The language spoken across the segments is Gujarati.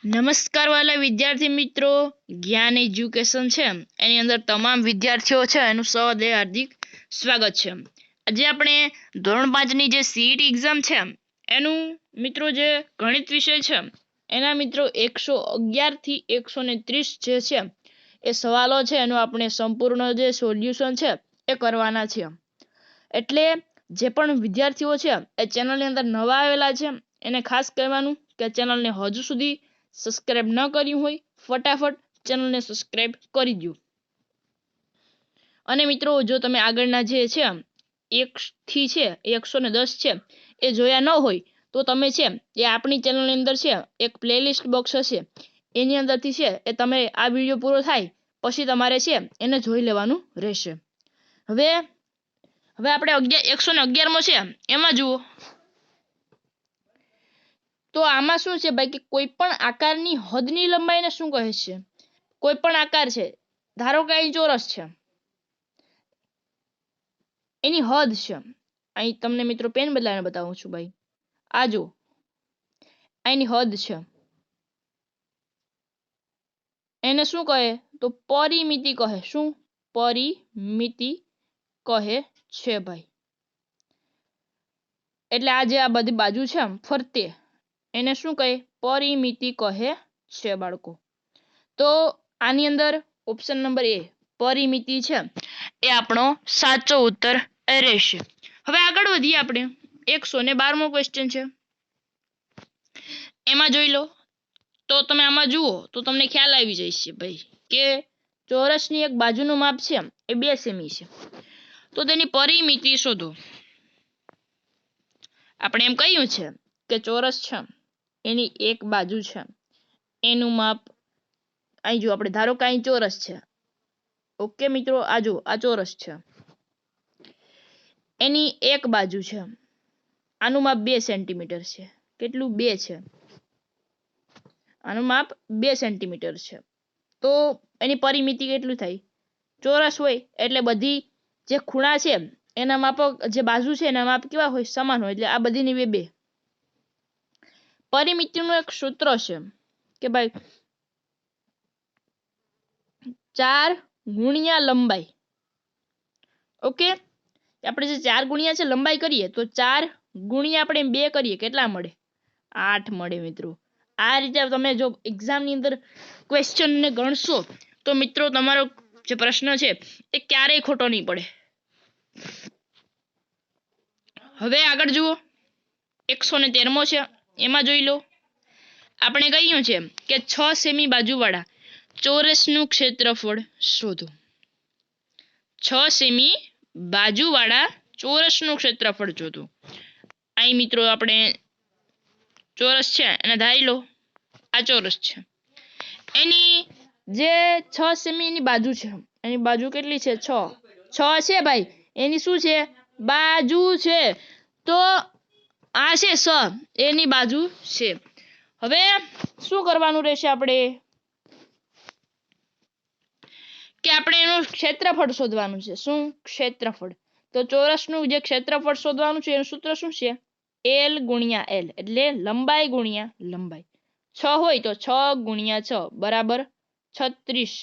નમસ્કાર વાલા વિદ્યાર્થી મિત્રો, જ્ઞાન એજ્યુકેશન છે એની અંદર તમામ વિદ્યાર્થીઓ છે એનું સૌદે હાર્દિક સ્વાગત છે। આજે આપણે ધોરણ 5ની જે સીઈટી એક્ઝામ છે એનું મિત્રો જે ગણિત વિષય છે એના મિત્રો 111 થી 130 જે છે એ સવાલો છે એનું આપણે સંપૂર્ણ જે સોલ્યુશન છે એ કરવાના છે। એટલે જે પણ વિદ્યાર્થીઓ છે એ ચેનલની અંદર નવા આવેલા છે એને ખાસ કહેવાનું કે ચેનલને હજુ સુધી સબસ્ક્રાઇબ ન કર્યું હોય ફટાફટ ચેનલને સબસ્ક્રાઇબ કરી દો। અને મિત્રો જો તમે આગળના જે છે 1 થી છે 110 છે એ જોયા ન હોય તો તમે છે એ આપણી ચેનલની અંદર છે એક પ્લેલિસ્ટ બોક્સ હશે એની અંદરથી છે એ તમે આ વિડિયો પૂરો થાય પછી તમારે છે એને જોઈ લેવાનું રહેશે। હવે આપણે 111મો છે એમાં જુઓ તો આમાં શું છે ભાઈ કે કોઈ પણ આકારની હદની લંબાઈને શું કહે છે? કોઈ પણ આકાર છે, ધારો કે અહીં ચોરસ છે, એની હદ છે। અહીં તમને મિત્રો પેન બદલાવીને બતાવું છું ભાઈ, આ જો અહીંની હદ છે, એને શું કહે તો પરિમિતિ કહે। શું પરિમિતિ કહે છે ભાઈ? એટલે આ જે આ બધી બાજુ છે ફરતે એને શું કહે? પરિમિતિ કહે છે બાળકો। તો આની અંદર ઓપ્શન નંબર એ પરિમિતિ છે એ આપણો સાચો ઉત્તર રહેશે। હવે આગળ વધીએ આપણે 112મો ક્વેશ્ચન છે એમાં જોઈ લો તો તમે આમાં જુઓ તો તમને ખ્યાલ આવી જશે ભાઈ કે ચોરસની એક બાજુનું માપ છે એ 2 સેમી છે, તો તેની પરિમિતિ શોધો। આપણે એમ કહ્યું છે કે ચોરસ છે એની એક બાજુ છે એનું માપ અહીં જો આપણે ધારો કે અહીં ચોરસ છે, ઓકે મિત્રો, આ જો આ ચોરસ છે એની એક બાજુ છે, આનું માપ 2 સેન્ટીમીટર છે। કેટલું? 2 છે, આનું માપ 2 સેન્ટીમીટર છે, તો એની પરિમિતિ કેટલું થાય? ચોરસ હોય એટલે બધી જે ખૂણા છે એના માપ, જે બાજુ છે એના માપ કેવા હોય? સમાન હોય, એટલે આ બધીની 2 પરિમિતિનું એક સૂત્ર છે કે ભાઈ 4 ગુણ્યા લંબાઈ, ઓકે, આપણે જે 4 ગુણ્યા છે લંબાઈ કરીએ તો 4 ગુણ્યા આપણે 2 કરીએ કેટલા મળે? 8 મળે મિત્રો। આ રીતે તમે જો એક્ઝામની અંદર ક્વેશ્ચનને ગણશો તો મિત્રો તમારો જે પ્રશ્ન છે એ ક્યારેય ખોટો નહીં પડે। હવે આગળ જુઓ 113મો છે એમાં જોઈ લો, આપણે કહ્યું છે કે 6 સેમી બાજુવાળા ચોરસનું ક્ષેત્રફળ શોધો। 6 સેમી બાજુવાળા ચોરસનું ક્ષેત્રફળ શોધો। અહીં મિત્રો આપણે ચોરસ છે અને ધારી લો આ ચોરસ છે, એની જે 6 સેમી એની બાજુ છે, એની બાજુ કેટલી છે? 6 છે ભાઈ, એની શું છે? બાજુ છે, તો આ છે 6 એની બાજુ છે। હવે શું કરવાનું રહેશે? આપણે કે આપણે એનું ક્ષેત્રફળ શોધવાનું છે। શું? ક્ષેત્રફળ। તો ચોરસનું જે ક્ષેત્રફળ શોધવાનું છે એનું સૂત્ર શું છે? L ગુણ્યા L, એટલે લંબાઈ ગુણ્યા લંબાઈ। 6 હોય તો 6 ગુણ્યા 6 બરાબર 36,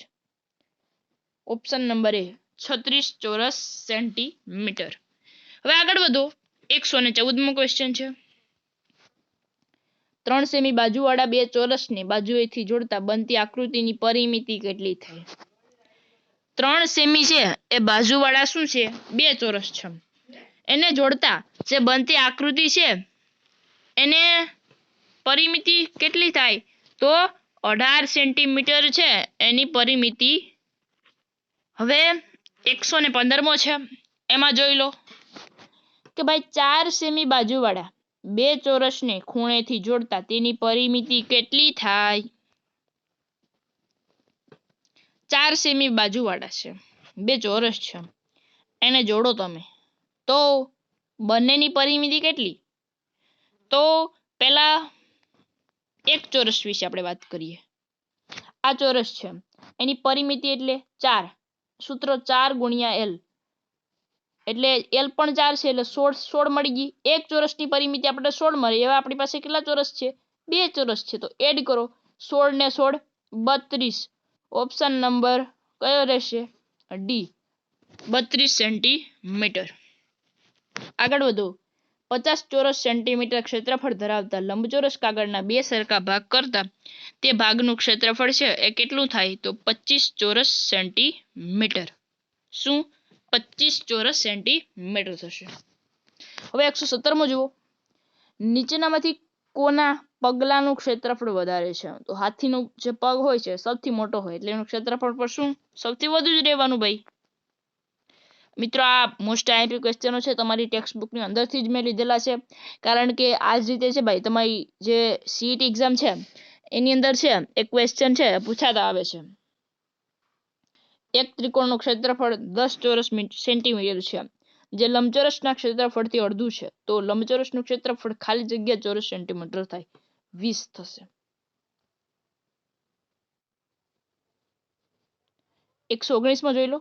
ઓપ્શન નંબર એ 36 ચોરસ સેન્ટીમીટર। હવે આગળ વધો 114મો ક્વેશ્ચન છે, 3 સેમી બાજુવાળા 2 ચોરસને બાજુએથી જોડતા બનતી આકૃતિની પરિમિતિ કેટલી થાય? 3 સેમી છે એ બાજુવાળા શું છે? 2 ચોરસ છે, એને જોડતા જે બનતી આકૃતિ છે એને પરિમિતિ કેટલી થાય? તો 18 સેન્ટીમીટર છે એની પરિમિતિ। હવે 115મો છે એમાં જોઈ લો કે ભાઈ 4 સેમી બાજુવાળા 2 ચોરસને ખૂણેથી જોડતા તેની પરિમિતિ કેટલી થાય? 4 સેમી બાજુવાળા છે, 2 ચોરસ છે, એને જોડો તમે તો બંનેની પરિમિતિ કેટલી? તો પહેલા એક ચોરસ વિશે આપણે વાત કરીએ। આ ચોરસ છે એની પરિમિતિ એટલે 4, સૂત્ર 4 ગુણ્યા L, એટલે L પણ 4 છે એટલે 16 મળી ગઈ। એક ચોરસની પરિમિતિ આપણે 16 મળી, એવા આપણી પાસે કેટલા ચોરસ છે? 2 ચોરસ છે, તો એડ કરો 16 ને 16 32. ઓપ્શન નંબર કયો રહેશે? D, 32 centimetre. આગળ વધો. 50 ચોરસ સેન્ટીમીટર ક્ષેત્રફળ ધરાવતા લંબચોરસ કાગળના બે સરખા ભાગ કરતા તે ભાગનું ક્ષેત્રફળ છે એ કેટલું થાય? તો 25 ચોરસ સેન્ટીમીટર. શું? 25 ચોરસ સેન્ટીમીટર થશે. હવે 117મો જુઓ. નીચેનામાંથી કોના પગલાનું ક્ષેત્રફળ વધારે છે? તો હાથીનો જે પગ હોય છે સૌથી મોટો હોય એટલે એનું ક્ષેત્રફળ પર શું સૌથી વધુ જ રહેવાનું ભાઈ. મિત્રો આ મોસ્ટ આઈએમપી ક્વેશ્ચનો છે, તમારી ટેક્સ્ટ બુકની અંદરથી જ મેં લીધેલા છે, કારણ કે આ જ રીતે છે ભાઈ તમારી જે સીઈટી એક્ઝામ છે એની અંદર છે એક ક્વેશ્ચન છે પૂછાતા આવે છે. એક ત્રિકોણનું ક્ષેત્રફળ 10 ચોરસ સેન્ટીમીટર છે જે લંબચોરસના ક્ષેત્રફળથી અડધું છે, તો લંબચોરસનું ક્ષેત્રફળ ખાલી જગ્યા ચોરસ સેન્ટીમીટર થાય 20 થશે. 119માં જોઈ લો.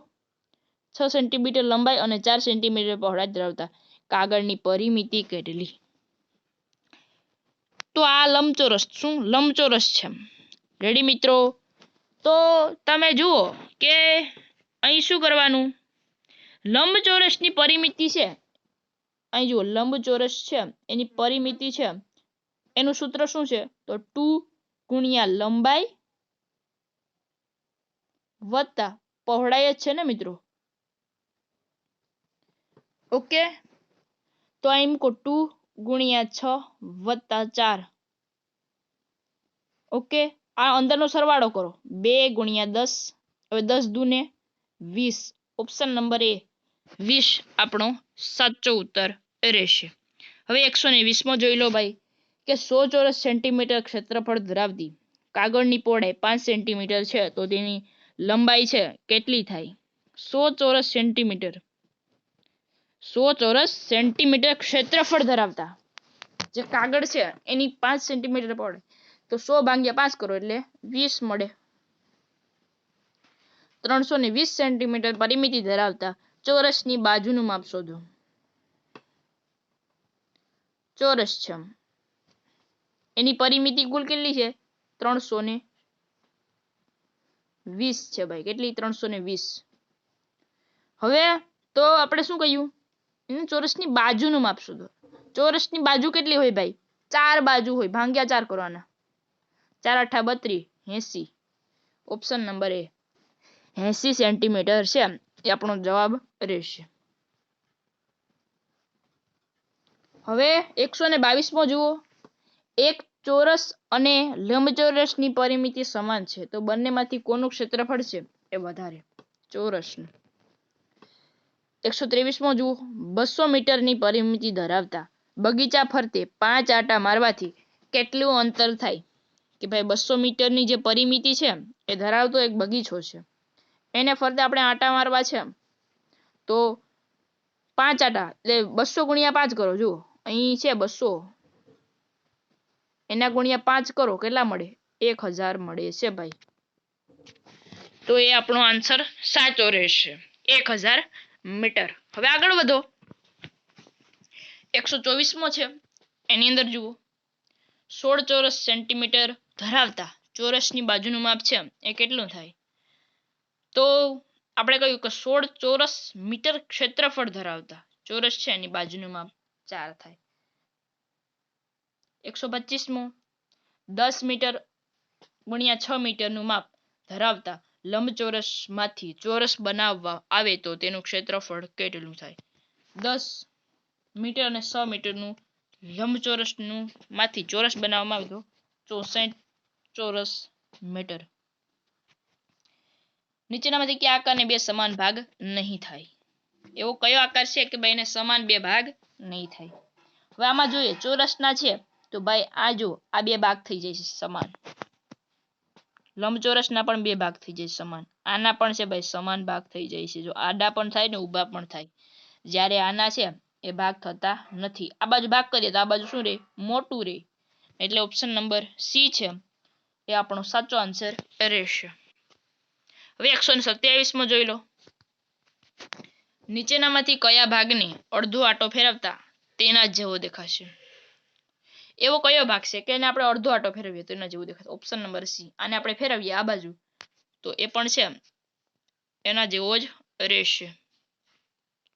6 સેન્ટીમીટર લંબાઈ અને 4 સેન્ટીમીટર પહોળાઈ ધરાવતા કાગળની પરિમિતિ કેટલી? તો આ લંબચોરસ શું લંબચોરસ છે. રેડી મિત્રો? તો તમે જુઓ કે અહીં શું કરવાનું, લંબચોરસની પરિમિતિ છે, અહીં જુઓ લંબચોરસ છે એની પરિમિતિ છે, એનું સૂત્ર શું છે? તો 2 ગુણ્યા લંબાઈ વત્તા પહોળાઈ જ છે ને મિત્રો. ઓકે, તો અહીં મૂકો 2 ગુણ્યા 6 વત્તા 4. ઓકે, આ અંદરનો સરવાળો કરો 2 ગુણ્યા 10. હવે 10 દૂને 20. ઓપ્શન નંબર એ 20 આપણો સાચો ઉત્તર રહેશે. હવે 120માં જોઈ લો ભાઈ કે 100 ચોરસ સેન્ટીમીટર ક્ષેત્રફળ ધરાવતી કાગળની પહોળાઈ 5 સેન્ટીમીટર છે તો તેની લંબાઈ છે કેટલી થાય? 100 ચોરસ સેન્ટીમીટર. 100 ચોરસ સેન્ટીમીટર ક્ષેત્રફળ ધરાવતા જે કાગળ છે એની 5 સેન્ટીમીટર પહોળાઈ, તો 100 ભાગ્યા 5 કરો એટલે 20 મળે. 320 સેન્ટીમીટર પરિમિતિ ધરાવતા ચોરસની બાજુનું માપ શોધો. ચોરસ છે એની પરિમિતિ કુલ કેટલી છે? 320 છે ભાઈ. કેટલી? 320. હવે તો આપણે શું કહ્યું? ચોરસની બાજુનું માપ શોધો. ચોરસની બાજુ કેટલી હોય ભાઈ? 4 બાજુ હોય, ભાગ્યા 4 કરવાના. 4 8 32, 80. ઓપ્શન નંબર એ 80 સેન્ટીમીટર છે એ આપણો જવાબ રહેશે. હવે 122માં જુઓ. એક ચોરસ અને લંબચોરસની પરિમિતિ સમાન છે તો બંનેમાંથી કોનું ક્ષેત્રફળ છે એ વધારે? ચોરસનું. 123માં જુઓ. 200 મીટરની પરિમિતિ ધરાવતા બગીચા ફરતે 5 આંટા મારવાથી કેટલું અંતર થાય? કે ભાઈ 200 મીટરની જે પરિમિતિ છે એ ધરાવતો એક બગીચો છે, એને ફરતે આપણે આંટા મારવા છે તો 5 આંટા એટલે 200 ગુણ્યા 5 કરો. જુઓ અહીં છે 200, એના ગુણ્યા 5 કરો કેટલા મળે? 1000 મળે છે ભાઈ. તો એ આપણો આન્સર સાચો રહેશે, 1000 મીટર. હવે આગળ વધો. 124માં છે એની અંદર જુઓ 16 ચોરસ સેન્ટીમીટર ધરાવતા ચોરસની બાજુનું માપ છે એ કેટલું થાય? તો આપણે કહ્યું કે 16 ચોરસ મીટર ક્ષેત્રફળ ધરાવતા ચોરસ છે એની બાજુનું માપ 4 થાય. 125મો. 10 મીટર ગુણ્યા 6 મીટરનું માપ ધરાવતા લંબચોરસમાંથી ચોરસ બનાવવા આવે તો તેનું ક્ષેત્રફળ કેટલું થાય? 10 મીટર અને 6 મીટરનું લંબચોરસનું માંથી ચોરસ બનાવવામાં આવે તો 64 ચોરસ મીટર. નીચેનામાંથી કયા આકારને બે સમાન ભાગ નહીં થાય? એવો કયો આકાર છે કે ભાઈ એને સમાન બે ભાગ નહીં થાય? હવે આમાં જોઈએ ચોરસના છે તો ભાઈ આ જો આ બે ભાગ થઈ જાય છે સમાન. લંબચોરસના પણ બે ભાગ થઈ જાય સમાન. આના પણ છે ભાઈ સમાન ભાગ થઈ જાય છે. જો આડા પણ થાય ને ઊભા પણ થાય. જ્યારે આના છે એ ભાગ થતા નથી. આ બાજુ ભાગ કરીએ તો આ બાજુ શું રહે? મોટું રહે. એટલે ઓપ્શન નંબર સી છે એ આપણો સાચો આન્સર રહેશે. હવે 127માં જોઈ લો. નીચેનામાંથી કયા ભાગને અડધો આંટો ફેરવતા તેના જેવો દેખાશે? એવો કયો ભાગ છે કે એને આપણે અડધો આંટો ફેરવીએ તો એના જેવું દેખાશે? Option number C. આને આપણે ફેરવીએ આ બાજુ તો એ પણ છે એના જેવો જ રહેશે.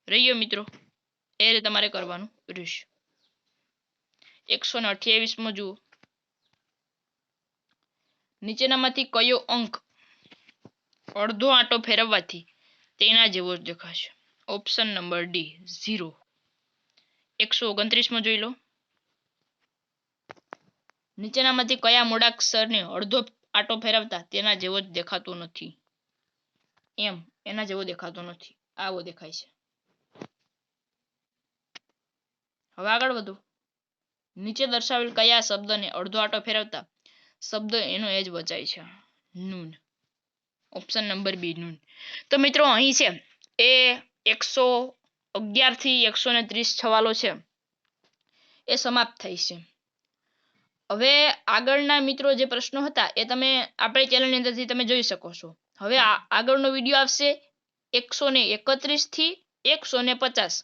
રહ્યો મિત્રો, એ રીતે તમારે કરવાનું રહેશે. 128 જુઓ, નીચેનામાંથી કયો અંક અડધો આંટો ફેરવવાથી તેના જેવો જ દેખાશે? Option number D 0. 129 જોઈ લો, નીચેનામાંથી કયા મૂળાક્ષરને અડધો આંટો ફેરવતા તેના જેવો જ દેખાતો નથી? એમ, એના જેવો દેખાતો નથી, આવો દેખાય છે. હવે આગળ વધો. નીચે દર્શાવેલ કયા શબ્દને અડધો આંટો ફેરવતા શબ્દ એનો એ જ વચાય છે? Noun. Option number B noun. તો મિત્રો અહીં છે એ 111 થી 130 સવાલો છે એ સમાપ્ત થાય છે. હવે આગળના મિત્રો જે પ્રશ્નો હતા એ તમે આપણી ચેનલની અંદરથી તમે જોઈ શકો છો. હવે આગળનો વિડીયો આવશે 131 થી 150.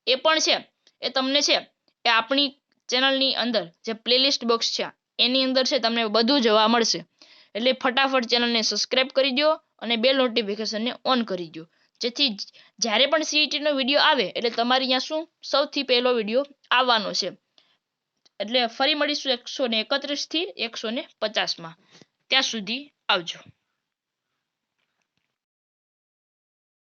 એ પણ છે એ તમને છે એ આપણી ચેનલની અંદર જે પ્લેલિસ્ટ બોક્સ છે એની અંદર છે તમને બધું જોવા મળશે. એટલે ફટાફટ ચેનલને સબસ્ક્રાઇબ કરી દો અને બેલ નોટિફિકેશનને ઓન કરી દો, જેથી જ્યારે પણ સીઈટીનો વિડીયો આવે એટલે તમારે અહીંયા શું સૌથી પહેલો વિડીયો આવવાનો છે. એટલે ફરી મળીશું 131 થી 150માં. ત્યાં સુધી આવજો.